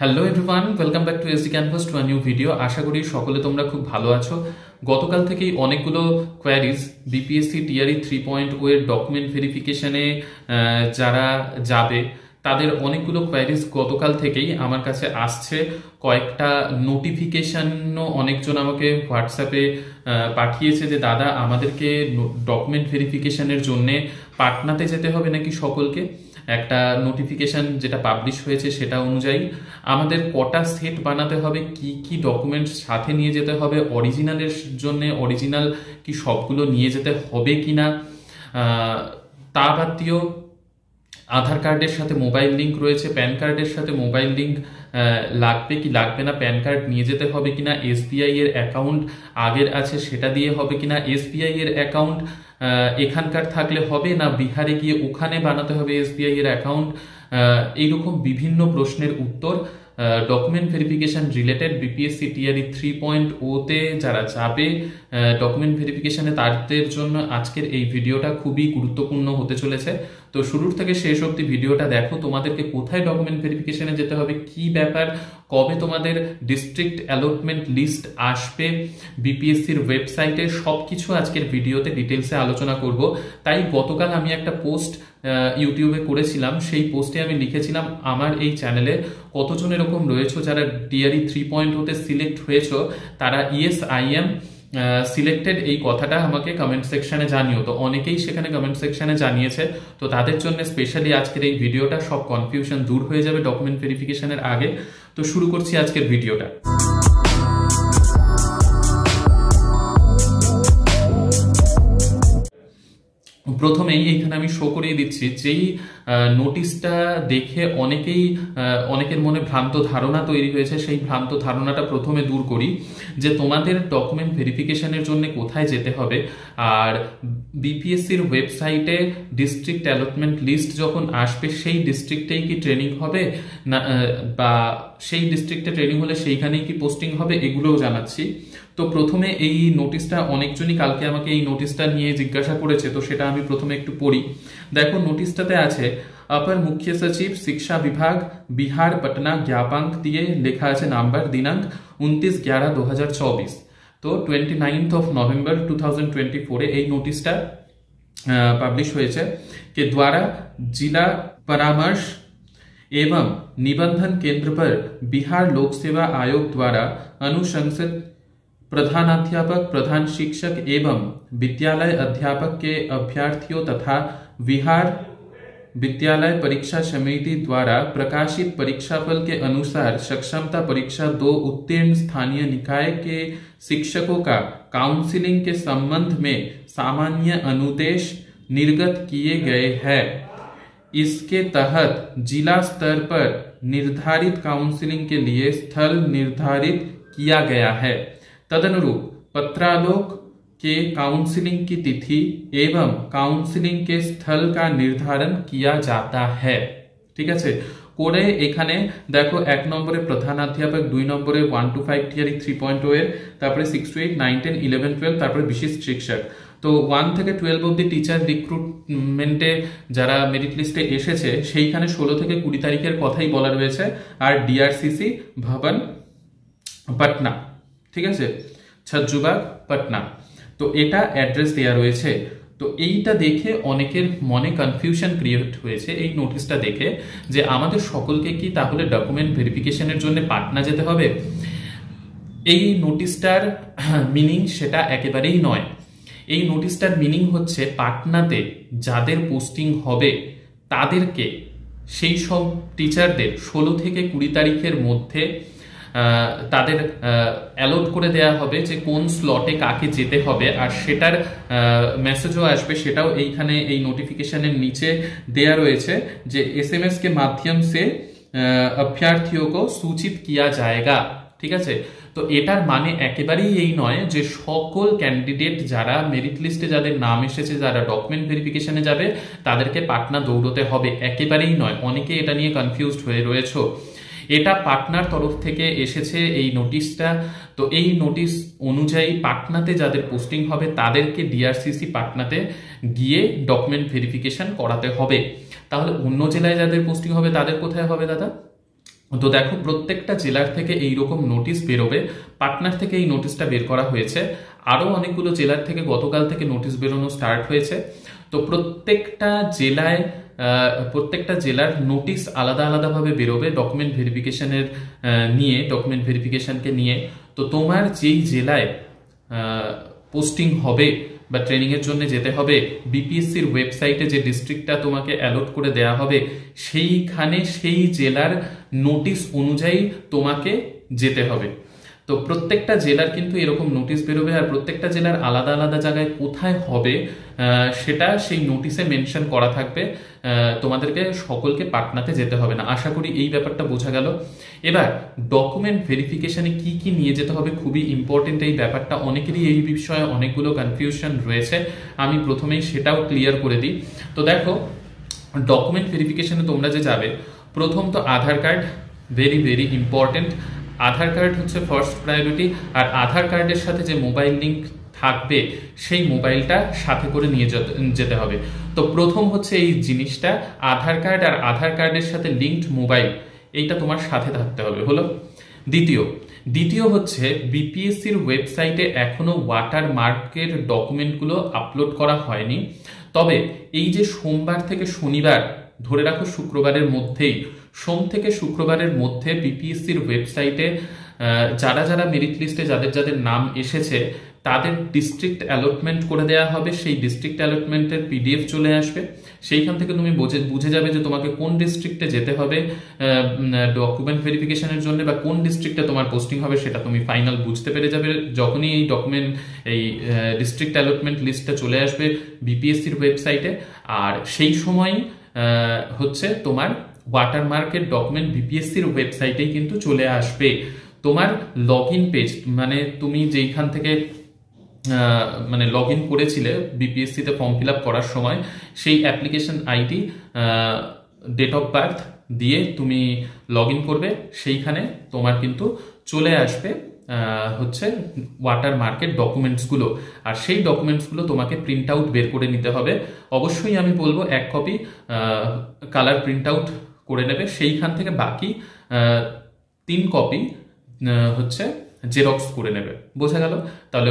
Hello everyone, welcome back to SD canvas to a new video. আশা করি সকলে তোমরা খুব ভালো আছো। গতকাল থেকেই অনেকগুলো কোয়ারিজ বিপিএসসি টিআরই 3.0 এর ডকুমেন্ট ভেরিফিকেশনে যারা যাবে তাদের অনেকগুলো কোয়ারিজ গতকাল থেকেই আমার কাছে আসছে। কয়েকটা নোটিফিকেশনও অনেকজন আমাকে হোয়াটসঅ্যাপে পাঠিয়েছে যে দাদা আমাদেরকে ডকুমেন্ট ভেরিফিকেশনের জন্য পাটনাতে যেতে হবে নাকি সকলকে। একটা নোটিফিকেশন যেটা পাবলিশ হয়েছে সেটা অনুযায়ী আমাদের কটা সেট বানাতে হবে, কি কি ডকুমেন্টস সাথে নিয়ে যেতে হবে, অরিজিনালের জন্য অরিজিনাল কি সবগুলো নিয়ে যেতে হবে কিনা, তা বাদ দিয়েও আধার কার্ডের সাথে মোবাইল লিঙ্ক রয়েছে, প্যান কার্ডের সাথে মোবাইল লিঙ্ক লাগবে কি লাগবে না, প্যান কার্ড নিয়ে যেতে হবে কিনা, এসবিআই এর অ্যাকাউন্ট আগের আছে সেটা দিয়ে হবে কিনা, এসবিআই এর অ্যাকাউন্ট এখানকার থাকলে হবে না বিহারে গিয়ে ওখানে বানাতে হবে এসবিআই এর অ্যাকাউন্ট। এইরকম বিভিন্ন প্রশ্নের উত্তর document verification related BPSC TRE 3.0-তে যারা যাবে ডকুমেন্ট ভেরিফিকেশনে তাদের জন্য আজকের এই ভিডিওটা খুবই গুরুত্বপূর্ণ হতে চলেছে। তো শুরুর থেকে শেষ অবধি ভিডিওটা দেখো, তোমাদেরকে কোথায় ডকুমেন্ট ভেরিফিকেশনে যেতে হবে, কি ব্যাপার, কবে তোমাদের ডিস্ট্রিক্ট অ্যালটমেন্ট লিস্ট আসবে বিপিএসসির ওয়েবসাইটে, সবকিছু আজকের ভিডিওতে ডিটেলসে আলোচনা করব। তাই গতকাল আমি একটা পোস্ট ইউটিউবে করেছিলাম, সেই পোস্টে আমি লিখেছিলাম আমার এই চ্যানেলে কতজন এরকম রয়েছে যারা টিআরই 3.0-তে সিলেক্ট হয়েছ, তারা ইয়েস আই এম সিলেক্টেড এই কথাটা আমাকে কমেন্ট সেকশনে জানিও। তো অনেকেই সেখানে কমেন্ট সেকশনে জানিয়েছে, তো তাদের জন্য স্পেশালি আজকের এই ভিডিওটা, সব কনফিউশন দূর হয়ে যাবে ডকুমেন্ট ভেরিফিকেশনের আগে। তো শুরু করছি আজকের ভিডিওটা। প্রথমেই এখানে আমি শো করিয়ে দিচ্ছি, যেই নোটিশটা দেখে অনেকের মনে ভ্রান্ত ধারণা তৈরি হয়েছে, সেই ভ্রান্ত ধারণাটা প্রথমে দূর করি যে তোমাদের ডকুমেন্ট ভেরিফিকেশনের জন্য কোথায় যেতে হবে। আর বিপিএসসির ওয়েবসাইটে ডিস্ট্রিক্ট অ্যালটমেন্ট লিস্ট যখন আসবে সেই ডিস্ট্রিক্টেই কি ট্রেনিং হবে না, বা সেই ডিস্ট্রিক্টে ট্রেনিং হলে সেইখানেই কি পোস্টিং হবে, এগুলোও জানাচ্ছি। তো প্রথমে এই নোটিশটা অনেকজনই কালকে আমাকে এই নোটিশটা নিয়ে জিজ্ঞাসা করেছে, তো সেটা আমি প্রথমে একটু পড়ি। দেখো নোটিশটাতে আছে अपर मुख्य सचिव शिक्षा विभाग बिहार पटना ज्ञापांक দিয়ে লেখা আছে নাম্বার দিনাঙ্ক 29/11/2024। তো 29 नवंबर 2024 এই নোটিশটা পাবলিশ হয়েছে के द्वारा जिला परामर्श एवं निबंधन केंद्र पर बिहार लोक सेवा आयोग द्वारा अनुशंसित प्रधानाध्यापक, प्रधान शिक्षक एवं विद्यालय अध्यापक के अभ्यर्थियों तथा बिहार विद्यालय परीक्षा समिति द्वारा प्रकाशित परीक्षाफल के अनुसार सक्षमता परीक्षा 2 उत्तीर्ण स्थानीय निकाय के शिक्षकों का काउंसलिंग के संबंध में सामान्य अनुदेश निर्गत किए गए हैं। इसके तहत जिला स्तर पर निर्धारित काउंसलिंग के लिए स्थल निर्धारित किया गया है। तदनुरूप पत्रालोक के काउंसलिंग की तिथि एवं काउंसलिंग के स्थल का निर्धारण किया जाता है। ठीक है করে এখানে দেখো 1 নম্বরে প্রধানাধ্যাপক, 2 নম্বরে 1 to 5 টিআরই 3.0 এর, তারপরে 6 to 8, 9, 10, 11, 12, তারপরে বিশেষ শিক্ষক। তো 1 থেকে 12 অবধি টিচার রিক্রুটমেন্টে যারা মেরিট লিস্টে এসেছে সেইখানে 16 থেকে 20 তারিখের কথাই বলা রয়েছে। আর ডিআরসিসি ভবন পাটনা, ঠিক আছে, ছজ্জুবাগ পাটনা, তো এটা অ্যাড্রেস দেওয়া রয়েছে। তো এইটা দেখে অনেকের মনে কনফিউশন ক্রিয়েট হয়েছে এই নোটিশটা দেখে, যে আমাদের সকলকে কি তাহলে ডকুমেন্ট ভেরিফিকেশনের জন্য পাটনা যেতে হবে। এই নোটিশটার মিনিং সেটা একেবারেই নয়। এই নোটিশটার মিনিং হচ্ছে পাটনাতে যাদের পোস্টিং হবে তাদেরকে, সেই সব টিচারদের 16 থেকে 20 তারিখের মধ্যে তাদের অ্যালট করে দেয়া হবে যে কোন স্লটে কাকে যেতে হবে, আর সেটার মেসেজও আসবে। সেটাও এইখানে এই নোটিফিকেশনের নিচে দেয়া রয়েছে যে एसएमएस के माध्यम से अभ्यर्थियों को सूचित किया जाएगा। ঠিক আছে, তো এটার মানে একেবারেই এই নয় যে সকল ক্যান্ডিডেট যারা মেরিট লিস্টে যাদের নাম এসেছে, যারা ডকুমেন্ট ভেরিফিকেশনে যাবে তাদেরকে পাটনা দৌড়তে হবে, একেবারেই নয়। অনেকে এটা নিয়ে কনফিউজড হয়ে রয়েছে। এটা পাটনার তরফ থেকে এসেছে এই নোটিশটা। তো এই নোটিশ অনুযায়ী পাটনাতে যাদের পোস্টিং হবে তাদেরকে ডিআরসিসি পাটনাতে গিয়ে ডকুমেন্ট ভেরিফিকেশন করাতে হবে। তাহলে অন্য জেলায় যাদের পোস্টিং হবে তাদের কোথায় হবে দাদা? তো দেখো প্রত্যেকটা জেলার থেকে এইরকম নোটিশ বেরোবে। পাটনার থেকে এই নোটিশটা বের করা হয়েছে, আরও অনেকগুলো জেলার থেকে গতকাল থেকে নোটিশ বেরোনো স্টার্ট হয়েছে। তো প্রত্যেকটা জেলার নোটিশ আলাদা আলাদাভাবে বেরোবে ডকুমেন্ট ভেরিফিকেশনকে নিয়ে। তো তোমার যেই জেলায় পোস্টিং হবে বা ট্রেনিংয়ের জন্য যেতে হবে, বিপিএসসির ওয়েবসাইটে যে ডিস্ট্রিক্টটা তোমাকে অ্যালট করে দেয়া হবে সেইখানে সেই জেলার নোটিশ অনুযায়ী তোমাকে যেতে হবে। তো প্রত্যেকটা জেলার কিন্তু এরকম নোটিশ বেরোবে, আর প্রত্যেকটা জেলার আলাদা আলাদা জায়গায় কোথায় হবে সেটা সেই নোটিশে মেনশন করা থাকবে। তোমাদেরকে সকলকে পাটনাতে যেতে হবে না। আশা করি এই ব্যাপারটা বোঝা গেল। এবার ডকুমেন্ট ভেরিফিকেশনে কি কি নিয়ে যেতে হবে, খুবই ইম্পর্টেন্ট এই ব্যাপারটা। অনেকেরই এই বিষয়ে অনেকগুলো কনফিউশন রয়েছে, আমি প্রথমেই সেটাও ক্লিয়ার করে দিই। তো দেখো ডকুমেন্ট ভেরিফিকেশনে তোমরা যে যাবে, প্রথম তো আধার কার্ড, ভেরি ভেরি ইম্পর্টেন্ট। আধার কার্ড হচ্ছে ফার্স্ট প্রায়োরিটি, আর আধার কার্ডের সাথে যে মোবাইল লিঙ্ক থাকবে সেই মোবাইলটা সাথে করে নিয়ে যেতে হবে। তো প্রথম হচ্ছে এই জিনিসটা, আধার কার্ড আর আধার কার্ডের সাথে লিঙ্কড মোবাইল, এইটা তোমার সাথে থাকতে হবে। হলো দ্বিতীয় হচ্ছে বিপিএসসির ওয়েবসাইটে এখনো ওয়াটারমার্কের ডকুমেন্টগুলো আপলোড করা হয়নি। তবে এই যে সোমবার থেকে শনিবার, ধরে রাখো শুক্রবারের মধ্যেই, সোম থেকে শুক্রবারের মধ্যে বিপিএসসির ওয়েবসাইটে যারা যারা মেরিট লিস্টে যাদের নাম এসেছে তাদের ডিস্ট্রিক্ট অ্যালটমেন্ট করে দেওয়া হবে। সেই ডিস্ট্রিক্ট অ্যালটমেন্টের পিডিএফ চলে আসবে, সেইখান থেকে তুমি বুঝে যাবে যে তোমাকে কোন ডিস্ট্রিক্টে যেতে হবে ডকুমেন্ট ভেরিফিকেশনের জন্য, বা কোন ডিস্ট্রিক্টে তোমার পোস্টিং হবে সেটা তুমি ফাইনাল বুঝতে পেরে যাবে যখনই এই ডিস্ট্রিক্ট অ্যালটমেন্ট লিস্টটা চলে আসবে বিপিএসসির ওয়েবসাইটে। আর সেই সময় হচ্ছে তোমার ওয়াটারমার্কের ডকুমেন্ট বিপিএসসির ওয়েবসাইটেই কিন্তু চলে আসবে। তোমার লগ ইন পেজ, মানে তুমি যেইখান থেকে লগ ইন করেছিলে বিপিএসসিতে ফর্ম ফিল আপ করার সময়, সেই application ID, date of birth দিয়ে তুমি লগ ইন করবে, সেইখানে তোমার কিন্তু চলে আসবে হচ্ছে ওয়াটারমার্কের ডকুমেন্টসগুলো। আর সেই ডকুমেন্টসগুলো তোমাকে প্রিন্ট আউট বের করে নিতে হবে। অবশ্যই আমি বলবো 1 কপি কালার প্রিন্ট আউট করে নেবে, সেইখান থেকে বাকি 3 কপি হচ্ছে জেরক্স করে নেবে। বোঝা গেল? তাহলে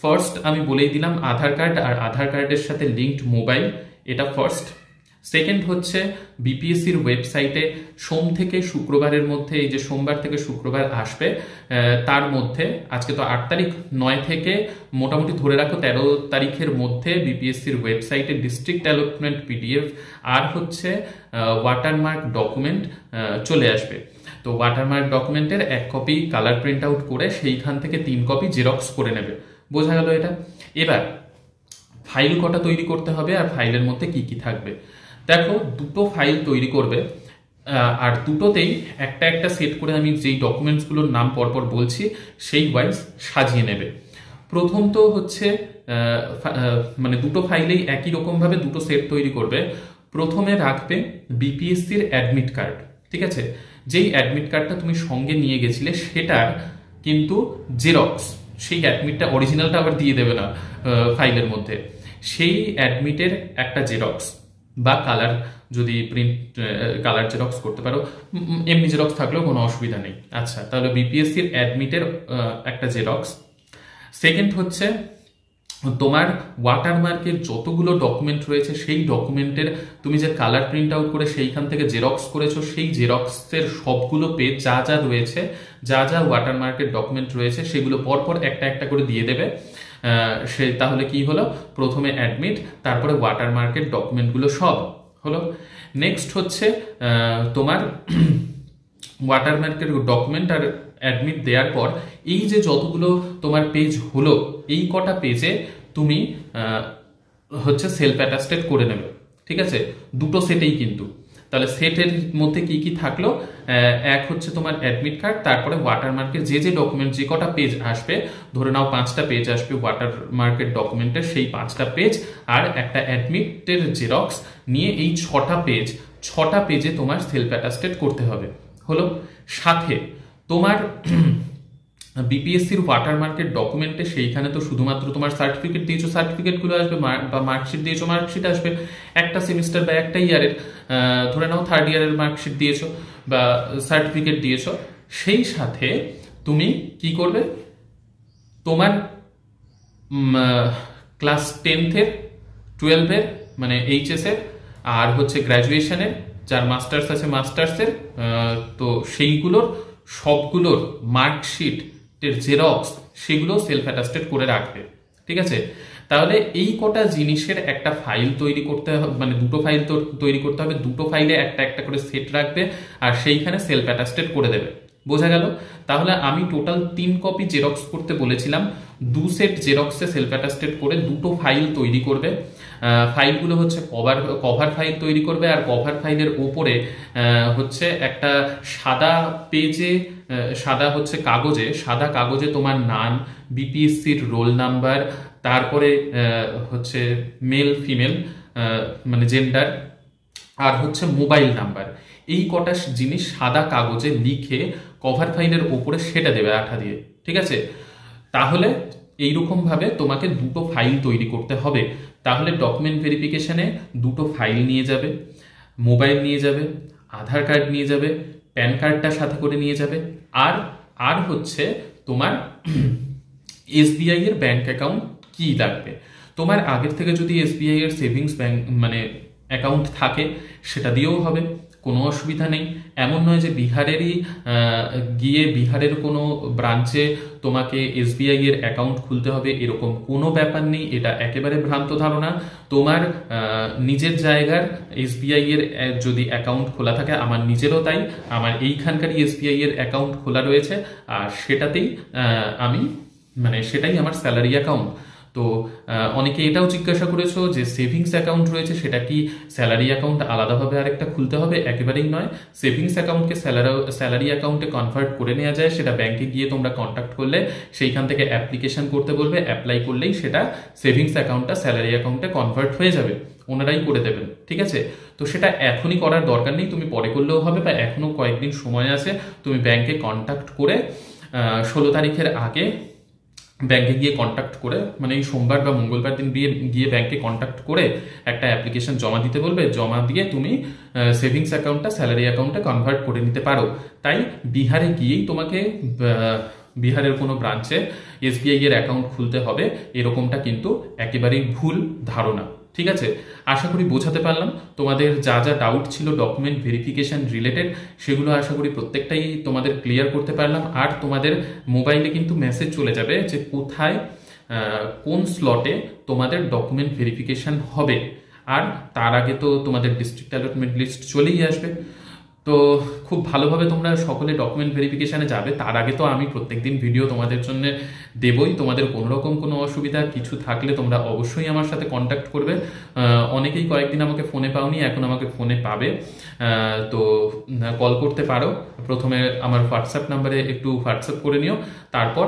ফার্স্ট আমি বলেই দিলাম আধার কার্ড আর আধার কার্ডের সাথে লিঙ্কড মোবাইল, এটা ফার্স্ট। সেকেন্ড হচ্ছে বিপিএসসির ওয়েবসাইটে সোম থেকে শুক্রবারের মধ্যে, এই যে সোমবার থেকে শুক্রবার আসবে তার মধ্যে, আজকে তো 8 তারিখ, 9 থেকে মোটামুটি ধরে রাখো 13 তারিখের মধ্যে বিপিএসসির ওয়েবসাইটে ডিস্ট্রিক্ট অ্যালটমেন্ট পিডিএফ আর হচ্ছে ওয়াটারমার্ক ডকুমেন্ট চলে আসবে। তো ওয়াটারমার্ক ডকুমেন্টের 1 কপি কালার প্রিন্ট আউট করে সেইখান থেকে 3 কপি জেরক্স করে নেবে। বোঝা গেল এটা? এবার ফাইল কটা তৈরি করতে হবে আর ফাইলের মধ্যে কি কি থাকবে। দেখো 2টো ফাইল তৈরি করবে, আর দুটোতেই একটা একটা সেট করে আমি যেই ডকুমেন্টসগুলোর নাম পরপর বলছি সেই ওয়াইজ সাজিয়ে নেবে। প্রথম তো হচ্ছে দুটো ফাইলেই একই রকমভাবে 2টো সেট তৈরি করবে। প্রথমে রাখবে বিপিএসসির অ্যাডমিট কার্ড, ঠিক আছে? যেই অ্যাডমিট কার্ডটা তুমি সঙ্গে নিয়ে গেছিলে সেটার কিন্তু জেরক্স, সেই অ্যাডমিটটা অরিজিনালটা আবার দিয়ে দেবে না ফাইলের মধ্যে, সেই অ্যাডমিটের একটা জেরক্স বা কালার, যদি কালার জেরক্স করতে পারো, এমনি জেরক্স থাকলেও কোনো অসুবিধা নেই। আচ্ছা, তাহলে বিপিএসসির অ্যাডমিটের একটা জেরক্স। সেকেন্ড হচ্ছে তোমার ওয়াটারমার্কের যতগুলো ডকুমেন্ট রয়েছে সেই ডকুমেন্টের তুমি যে কালার প্রিন্ট আউট করে সেইখান থেকে জেরক্স করেছো, সেই জেরক্সের সবগুলো পেজ যা যা রয়েছে, যা যা ওয়াটারমার্কের ডকুমেন্ট রয়েছে সেগুলো পরপর একটা একটা করে দিয়ে দেবে। তাহলে কি হলো, প্রথমে অ্যাডমিট, তারপরে ওয়াটারমার্কের ডকুমেন্টগুলো সব হলো। নেক্সট হচ্ছে তোমার ওয়াটারমার্কের ডকুমেন্ট আর অ্যাডমিট দেওয়ার পর এই যে যতগুলো তোমার পেজ হলো, এই কটা পেজে তুমি হচ্ছে সেলফ অ্যাটাস্টেড করে নেবে, ঠিক আছে? 2টো সেটেই কিন্তু। তাহলে সেটের মধ্যে কি কি থাকলো, এক হচ্ছে তোমার অ্যাডমিট কার্ড, তারপরে ওয়াটারমার্কের যে যে ডকুমেন্ট, যে কটা পেজ আসবে, ধরে নাও 5টা পেজ আসবে ওয়াটারমার্কের ডকুমেন্টের, সেই 5টা পেজ আর একটা অ্যাডমিটের জেরক্স নিয়ে এই 6টা পেজে তোমার সেলফ অ্যাটাস্টেড করতে হবে। হলো? সাথে তোমার বিপিএসসির ওয়াটারমার্কের ডকুমেন্টে সেইখানে তো শুধুমাত্র তোমার সার্টিফিকেট দিয়েছো, সার্টিফিকেটগুলো আসবে, বা মার্কশিট দিয়েছো, মার্কশিট আসবে। একটা সেমিস্টার বা একটা ইয়ারের, ধরে নাও থার্ড ইয়ারের মার্কশিট দিয়েছো বা সার্টিফিকেট দিয়েছো, সেই সাথে তুমি কি করবে, তোমার ক্লাস 10-এর 12-এর মানে এইচএসের আর হচ্ছে গ্র্যাজুয়েশনের, যার মাস্টার্স আছে মাস্টার্সের, তো সেইগুলোর সবগুলোর মার্কশিটের জেরক্স সেগুলো সেলফ অ্যাটাস্টেড করে রাখবে। ঠিক আছে, তাহলে এই কটা জিনিসের একটা ফাইল তৈরি করতে হবে, মানে দুটো ফাইল তৈরি করতে হবে, দুটো ফাইলে একটা একটা করে সেট রাখবে আর সেইখানে সেলফ অ্যাটাস্টেড করে দেবে। বোঝা গেল? তাহলে আমি টোটাল 3 কপি জেরক্স করতে বলেছিলাম, 2 সেট জেরক্সে সেলফ অ্যাটাস্টেড করে দুটো ফাইল তৈরি করবে। ফাইলগুলো হচ্ছে কভার ফাইল তৈরি করবে, আর কভার ফাইলের ওপরে হচ্ছে একটা সাদা পেজে, সাদা কাগজে তোমার নাম, বিপিএসসির রোল নাম্বার, তারপরে হচ্ছে মেল ফিমেল মানে জেন্ডার, আর হচ্ছে মোবাইল নাম্বার, এই কটা জিনিস সাদা কাগজে লিখে কভার ফাইলের ওপরে সেটা দেবে আঠা দিয়ে। ঠিক আছে, তাহলে এইরকম ভাবে তোমাকে দুটো ফাইল তৈরি করতে হবে। তাহলে ডকুমেন্ট ভেরিফিকেশনে দুটো ফাইল নিয়ে যাবে, মোবাইল নিয়ে যাবে, আধার কার্ড নিয়ে যাবে, প্যান কার্ডটা সাথে করে নিয়ে যাবে, আর হচ্ছে তোমার এসবিআই এর ব্যাংক অ্যাকাউন্ট কি লাগবে। তোমার আগের থেকে যদি এসবিআই এর সেভিংস ব্যাংক মানে অ্যাকাউন্ট থাকে সেটা দিয়েও হবে, কোনো অসুবিধা নেই। এমন নয় যে বিহারেরই গিয়ে বিহারের কোনো ব্রাঞ্চে তোমাকে এসবিআই এর অ্যাকাউন্ট খুলতে হবে, এরকম কোনো ব্যাপার নেই। এটা একেবারে ভ্রান্ত ধারণা। তোমার নিজের জায়গার এসবিআই এর যদি অ্যাকাউন্ট খোলা থাকে, আমার নিজেরও তাই, আমার এইখানকারই এসবিআই এর অ্যাকাউন্ট খোলা রয়েছে, আর সেটাতেই আমি মানে সেটাই আমার স্যালারি অ্যাকাউন্ট। তো অনেকে এটাও জিজ্ঞাসা করেছো যে সেভিংস অ্যাকাউন্ট রয়েছে সেটা কি স্যালারি অ্যাকাউন্ট আলাদাভাবে আরেকটা খুলতে হবে? একেবারেই নয়। সেভিংস অ্যাকাউন্টকে স্যালারি অ্যাকাউন্টে কনভার্ট করে নেওয়া যায়, সেটা ব্যাংকে গিয়ে তোমরা কন্ট্যাক্ট করলে সেইখান থেকে অ্যাপ্লিকেশন করতে বলবে, অ্যাপ্লাই করলেই সেটা সেভিংস অ্যাকাউন্টটা স্যালারি অ্যাকাউন্টে কনভার্ট হয়ে যাবে, ওনারাই করে দেবেন। ঠিক আছে, তো সেটা এখনই করার দরকার নেই, তুমি পরে করলেও হবে, বা এখনো কয়েকদিন সময় আছে। তুমি ব্যাংকে কন্ট্যাক্ট করে 16 তারিখের আগে ব্যাংকে গিয়ে কন্ট্যাক্ট করে, মানে এই সোমবার বা মঙ্গলবার দিন গিয়ে ব্যাংকে কন্ট্যাক্ট করে একটা অ্যাপ্লিকেশন জমা দিতে বলবে, জমা দিয়ে তুমি সেভিংস অ্যাকাউন্টটা স্যালারি অ্যাকাউন্টে কনভার্ট করে নিতে পারো। তাই বিহারে গিয়েই তোমাকে বিহারের কোনো ব্রাঞ্চে এসবিআই এর অ্যাকাউন্ট খুলতে হবে এরকমটা কিন্তু একেবারেই ভুল ধারণা। ঠিক আছে, আশা করি বোঝাতে পারলাম। তোমাদের যা যা ডাউট ছিল ডকুমেন্ট ভেরিফিকেশন রিলেটেড সেগুলো আশা করি প্রত্যেকটাই তোমাদের ক্লিয়ার করতে পারলাম। আর তোমাদের মোবাইলে কিন্তু মেসেজ চলে যাবে যে কোথায় কোন স্লটে তোমাদের ডকুমেন্ট ভেরিফিকেশন হবে, আর তার আগে তো তোমাদের ডিস্ট্রিক্ট অ্যালটমেন্ট লিস্ট চলেই আসবে। তো খুব ভালোভাবে তোমরা সকলে ডকুমেন্ট ভেরিফিকেশনে যাবে। তার আগে তো আমি প্রত্যেকদিন ভিডিও তোমাদের জন্য দেবই। তোমাদের কোনো রকম কোনো অসুবিধা কিছু থাকলে তোমরা অবশ্যই আমার সাথে কন্ট্যাক্ট করবে। অনেকেই কয়েকদিন আমাকে ফোনে পাওনি, এখন আমাকে ফোনে পাবে, তো কল করতে পারো। প্রথমে আমার হোয়াটসঅ্যাপ নাম্বারে একটু হোয়াটসঅ্যাপ করে নিও, তারপর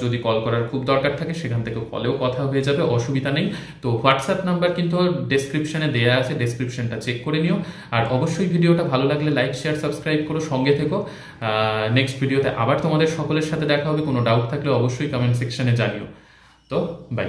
যদি কল করার খুব দরকার থাকে সেখান থেকে কলেও কথা হয়ে যাবে, অসুবিধা নেই। তো হোয়াটসঅ্যাপ নাম্বার কিন্তু ডেসক্রিপশনে দেওয়া আছে, ডেসক্রিপশনটা চেক করে নিও। আর অবশ্যই ভিডিওটা ভালো লাগলে লাইক শেয়ার সাবস্ক্রাইব করো, সঙ্গে থেকো। নেক্সট ভিডিওতে আবার তোমাদের সকলের সাথে দেখা হবে। কোনো ডাউট থাকলে অবশ্যই কমেন্ট সেকশনে জানিও। তো বাই।